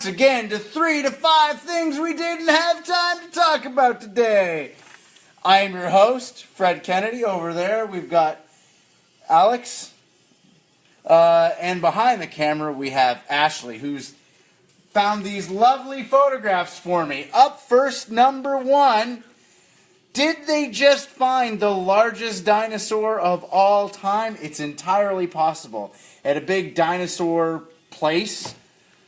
Again to 3 to 5 things we didn't have time to talk about today. I am your host, Fred Kennedy. Over there, we've got Alex. And behind the camera, we have Ashley, who's found these lovely photographs for me. Up first, number 1. Did they just find the largest dinosaur of all time? It's entirely possible. At a big dinosaur place.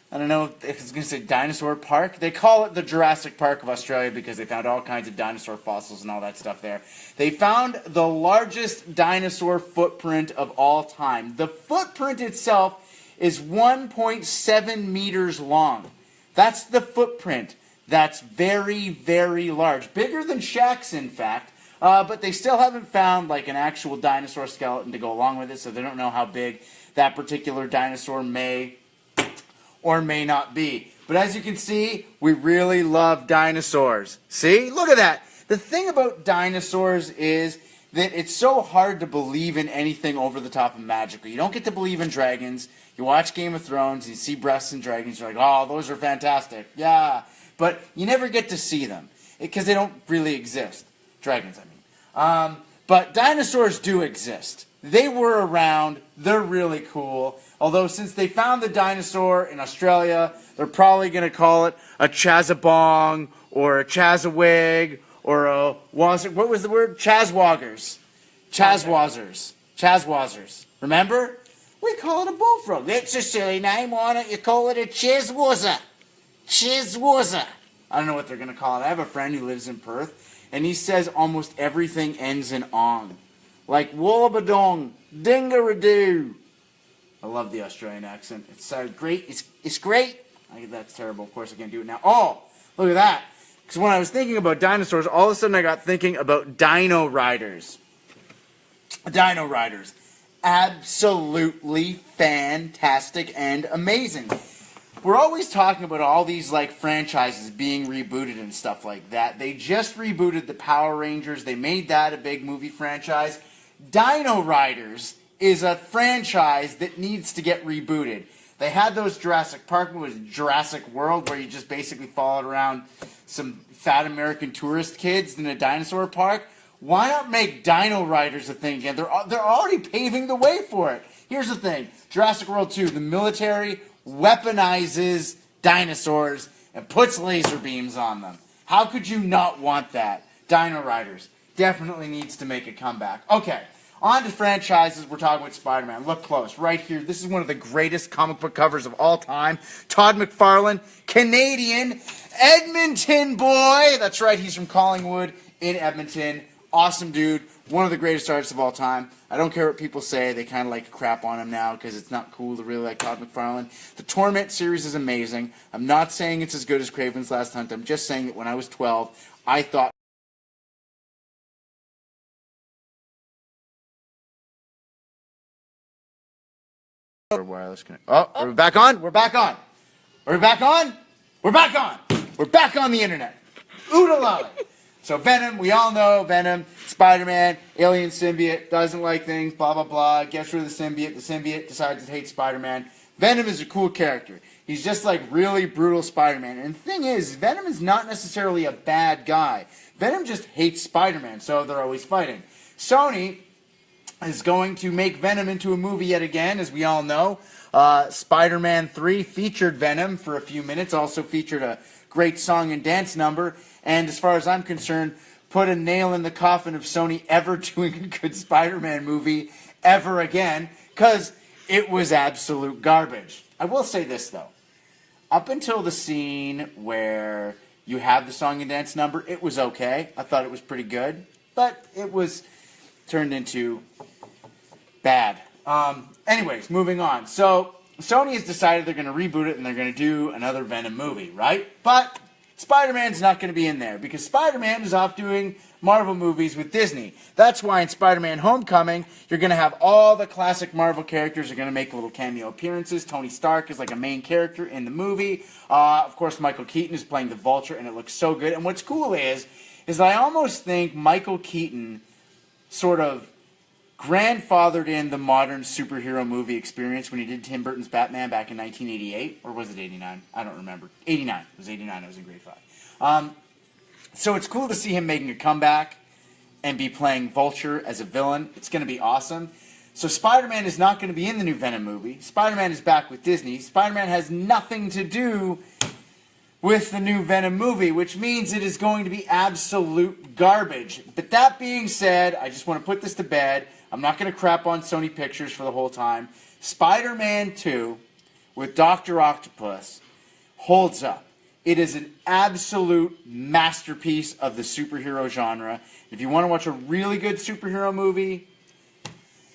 I don't know if it's going to say dinosaur park. They call it the Jurassic Park of Australia because they found all kinds of dinosaur fossils and all that stuff there. They found the largest dinosaur footprint of all time. The footprint itself is 1.7 meters long. That's the footprint. That's very, very large. Bigger than Shaq's, in fact. But they still haven't found like an actual dinosaur skeleton to go along with it, so they don't know how big that particular dinosaur may or may not be. But as you can see, we really love dinosaurs. See? Look at that. The thing about dinosaurs is that it's so hard to believe in anything over the top and magical. You don't get to believe in dragons. You watch Game of Thrones, you see breasts and dragons, you're like, oh, those are fantastic. Yeah. But you never get to see them because they don't really exist. Dragons, I mean. But dinosaurs do exist. They were around. They're really cool. Although since they found the dinosaur in Australia, they're probably going to call it a chazabong or a chazawig or a what was the word? Chazwoggers. Chazwazzers. Remember? We call it a bullfrog. It's a silly name. Why don't you call it a chizwazzer? Chizwazzer. I don't know what they're going to call it. I have a friend who lives in Perth, and he says almost everything ends in ong. Like woolabadong, dingaradoo. I love the Australian accent. It's great. It's great. That's terrible. Of course, I can't do it now. Oh, look at that. Because when I was thinking about dinosaurs, all of a sudden I got thinking about Dino Riders. Dino Riders. Absolutely fantastic and amazing. We're always talking about all these like franchises being rebooted and stuff like that. They just rebooted the Power Rangers. They made that a big movie franchise. Dino Riders is a franchise that needs to get rebooted. They had those Jurassic Park movies, Jurassic World, where you just basically followed around some fat American tourist kids in a dinosaur park. Why not make Dino Riders a thing again? They're already paving the way for it. Here's the thing. Jurassic World 2, the military weaponizes dinosaurs and puts laser beams on them. How could you not want that? Dino Riders definitely needs to make a comeback. Okay, on to franchises. We're talking about Spider-Man. Look close, right here. This is one of the greatest comic book covers of all time. Todd McFarlane, Canadian, Edmonton boy. That's right, he's from Collingwood in Edmonton. Awesome dude. One of the greatest artists of all time. I don't care what people say. They kind of like to crap on him now because it's not cool to really like Todd McFarlane. The Torment series is amazing. I'm not saying it's as good as Kraven's Last Hunt. I'm just saying that when I was 12, I thought wireless connect. Oh, are we back on? We're back on. Are we back on? We're back on. We're back on the internet. Oodalala. So Venom, we all know Venom, Spider-Man, alien symbiote, doesn't like things, blah, blah, blah, gets rid of the symbiote decides to hate Spider-Man. Venom is a cool character. He's just like really brutal Spider-Man. And the thing is, Venom is not necessarily a bad guy. Venom just hates Spider-Man, so they're always fighting. Sony is going to make Venom into a movie yet again, as we all know. Spider-Man 3 featured Venom for a few minutes, also featured a great song and dance number, and as far as I'm concerned, put a nail in the coffin of Sony ever doing a good Spider-Man movie ever again, because it was absolute garbage. I will say this, though. Up until the scene where you have the song and dance number, it was okay. I thought it was pretty good, but it was turned into bad. Anyways, moving on. So Sony has decided they're going to reboot it and they're going to do another Venom movie, right? But Spider-Man's not going to be in there because Spider-Man is off doing Marvel movies with Disney. That's why in Spider-Man Homecoming, you're going to have all the classic Marvel characters are going to make little cameo appearances. Tony Stark is like a main character in the movie. Of course, Michael Keaton is playing the Vulture, and it looks so good. And what's cool is that I almost think Michael Keaton sort of grandfathered in the modern superhero movie experience when he did Tim Burton's Batman back in 1988, or was it 89? I don't remember. 89. It was 89. I was in grade 5. So it's cool to see him making a comeback and be playing Vulture as a villain. It's going to be awesome. So Spider-Man is not going to be in the new Venom movie. Spider-Man is back with Disney. Spider-Man has nothing to do with the new Venom movie, which means it is going to be absolute garbage. But that being said, I just want to put this to bed. I'm not going to crap on Sony Pictures for the whole time. Spider-Man 2 with Dr. Octopus holds up. It is an absolute masterpiece of the superhero genre. If you want to watch a really good superhero movie,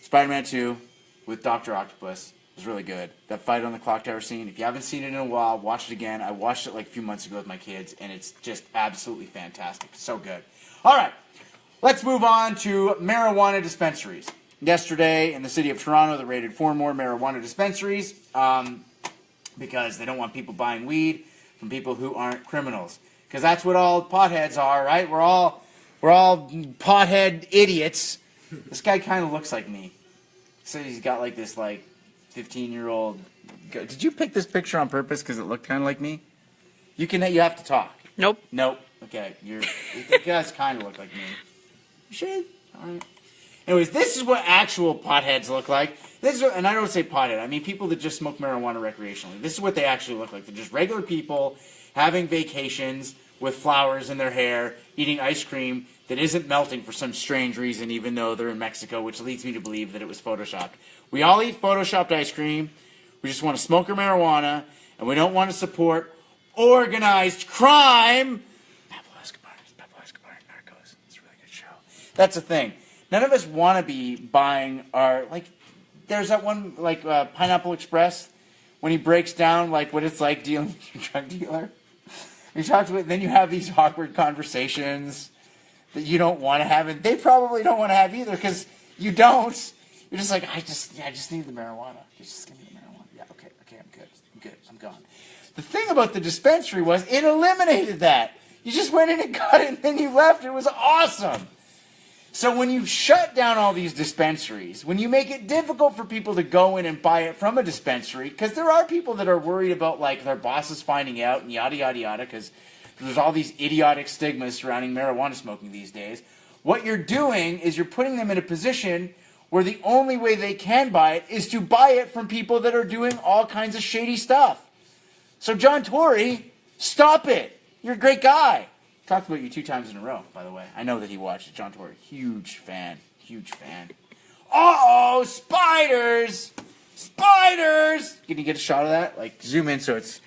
Spider-Man 2 with Dr. Octopus is really good. That fight on the clock tower scene, if you haven't seen it in a while, watch it again. I watched it like a few months ago with my kids, and it's just absolutely fantastic. So good. All right, let's move on to marijuana dispensaries. Yesterday, in the city of Toronto, they raided 4 more marijuana dispensaries because they don't want people buying weed from people who aren't criminals. Because that's what all potheads are, right? We're all pothead idiots. This guy kind of looks like me. So he's got like this 15-year-old. Did you pick this picture on purpose because it looked kind of like me? You have to talk. Nope. Okay, you guys kind of look like me. You should. All right. Anyways, this is what actual potheads look like. And I don't say pothead. I mean people that just smoke marijuana recreationally. This is what they actually look like. They're just regular people having vacations with flowers in their hair, eating ice cream that isn't melting for some strange reason, even though they're in Mexico, which leads me to believe that it was photoshopped. We all eat photoshopped ice cream. We just want to smoke our marijuana, and we don't want to support organized crime. Pablo Escobar, Narcos. It's a really good show. That's the thing. None of us want to be buying our, there's that one, Pineapple Express, when he breaks down, what it's like dealing with your drug dealer. You talk to it, then you have these awkward conversations that you don't want to have, and they probably don't want to have either, because you don't. You're just like, I just need the marijuana. Just give me the marijuana. Yeah, okay, I'm good, I'm gone. The thing about the dispensary was it eliminated that. You just went in and got it, and then you left. It was awesome. So when you shut down all these dispensaries, when you make it difficult for people to go in and buy it from a dispensary, because there are people that are worried about, their bosses finding out and yada, yada, yada, because there's all these idiotic stigmas surrounding marijuana smoking these days. What you're doing is you're putting them in a position where the only way they can buy it is to buy it from people that are doing all kinds of shady stuff. So John Tory, stop it. You're a great guy. Talked about you 2 times in a row, by the way. I know that he watched it. John Tory, huge fan. Uh-oh, spiders! Spiders! Can you get a shot of that? Zoom in so it's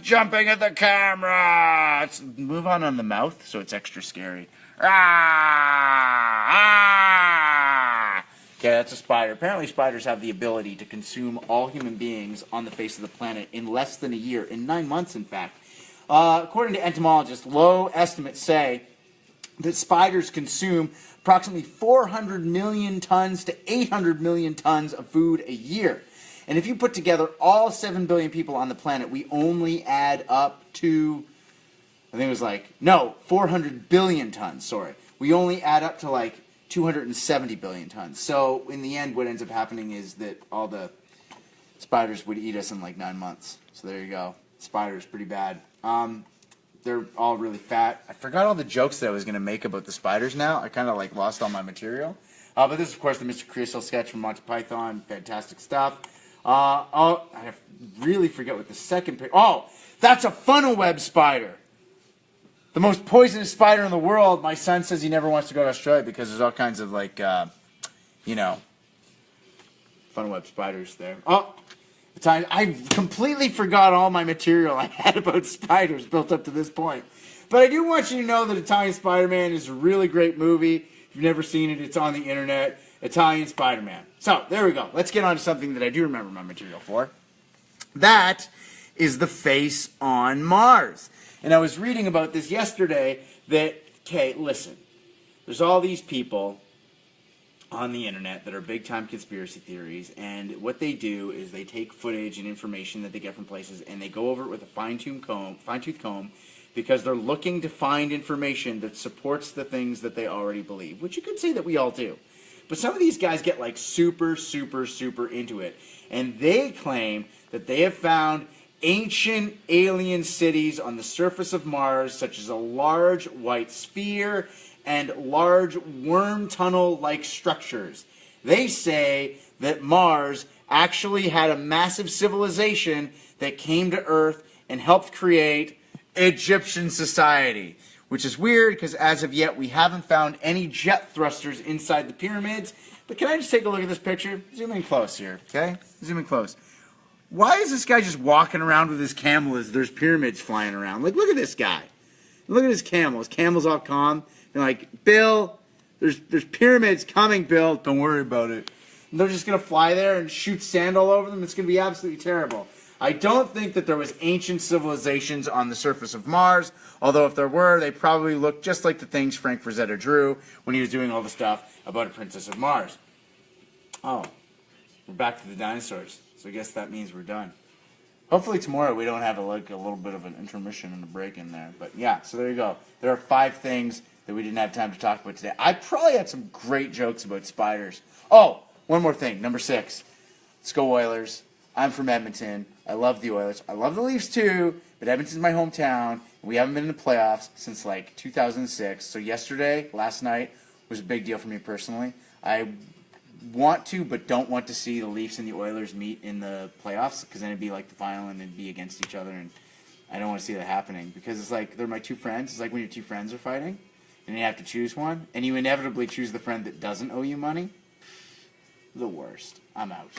jumping at the camera. Move on the mouth so it's extra scary. Okay, that's a spider. Apparently spiders have the ability to consume all human beings on the face of the planet in less than a year, in 9 months, in fact. According to entomologists, low estimates say that spiders consume approximately 400 million tons to 800 million tons of food a year. And if you put together all 7 billion people on the planet, we only add up to, 400 billion tons, sorry. We only add up to 270 billion tons. So in the end, what ends up happening is that all the spiders would eat us in 9 months. So there you go. Spiders, pretty bad. They're all really fat. I forgot all the jokes that I was going to make about the spiders now. I kind of lost all my material. But this is, of course, the Mr. Creosote sketch from Monty Python. Fantastic stuff. I really forget what the second picture... Oh, that's a funnel web spider. The most poisonous spider in the world. My son says he never wants to go to Australia because there's all kinds of, funnel web spiders there. Oh, I completely forgot all my material I had about spiders built up to this point. But I do want you to know that Italian Spider-Man is a really great movie. If you've never seen it, it's on the internet. Italian Spider-Man. So, there we go. Let's get on to something that I do remember my material for. That is the face on Mars. And I was reading about this yesterday that, okay, listen. There's all these people on the internet that are big-time conspiracy theories, and what they do is they take footage and information that they get from places, and they go over it with a fine-tooth comb, because they're looking to find information that supports the things that they already believe, which you could say that we all do. But some of these guys get like super, super, super into it. And they claim that they have found ancient alien cities on the surface of Mars, such as a large white sphere and large worm tunnel-like structures. They say that Mars actually had a massive civilization that came to Earth and helped create Egyptian society, which is weird because as of yet we haven't found any jet thrusters inside the pyramids. But can I just take a look at this picture? Zoom in close here, okay? Zoom in close. Why is this guy just walking around with his camel as there's pyramids flying around? Like, look at this guy. Look at his camel. His camel's all calm. They're like, Bill, there's pyramids coming, Bill. Don't worry about it. And they're just going to fly there and shoot sand all over them. It's going to be absolutely terrible. I don't think that there was ancient civilizations on the surface of Mars, although if there were, they probably looked just like the things Frank Frazetta drew when he was doing all the stuff about a princess of Mars. Oh, we're back to the dinosaurs, so I guess that means we're done. Hopefully tomorrow we don't have a little bit of an intermission and a break in there. But yeah, so there you go. There are 5 things that we didn't have time to talk about today. I probably had some great jokes about spiders. Oh, one more thing, number 6. Let's go Oilers. I'm from Edmonton. I love the Oilers. I love the Leafs too, but Edmonton's my hometown. We haven't been in the playoffs since like 2006. So last night, was a big deal for me personally. I want to, but don't want to see the Leafs and the Oilers meet in the playoffs because then it'd be like the final and it'd be against each other, and I don't want to see that happening because it's like they're my 2 friends. It's like when your 2 friends are fighting and you have to choose one, and you inevitably choose the friend that doesn't owe you money. The worst. I'm out.